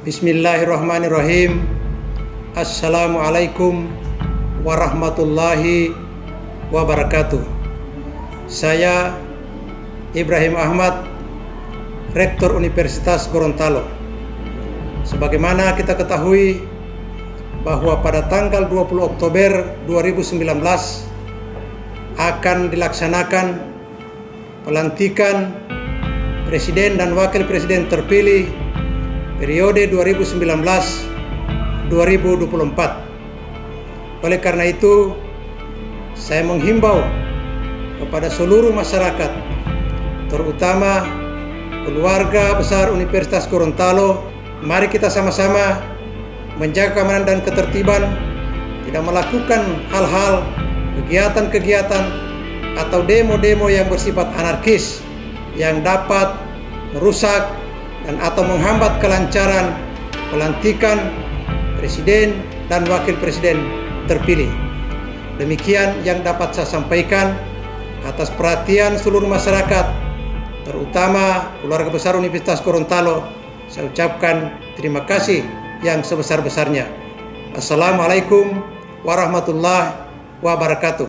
Bismillahirrahmanirrahim. Assalamualaikum warahmatullahi wabarakatuh. Saya Ibrahim Ahmad, Rektor Universitas Gorontalo. Sebagaimana kita ketahui bahwa pada tanggal 20 Oktober 2019 akan dilaksanakan pelantikan Presiden dan Wakil Presiden terpilih periode 2019-2024. Oleh karena itu, saya menghimbau kepada seluruh masyarakat, terutama keluarga besar Universitas Gorontalo, mari kita sama-sama menjaga keamanan dan ketertiban, tidak melakukan hal-hal, kegiatan-kegiatan atau demo-demo yang bersifat anarkis yang dapat merusak dan atau menghambat kelancaran pelantikan Presiden dan Wakil Presiden terpilih. Demikian yang dapat saya sampaikan. Atas perhatian seluruh masyarakat, terutama keluarga besar Universitas Gorontalo, saya ucapkan terima kasih yang sebesar-besarnya. Assalamualaikum warahmatullahi wabarakatuh.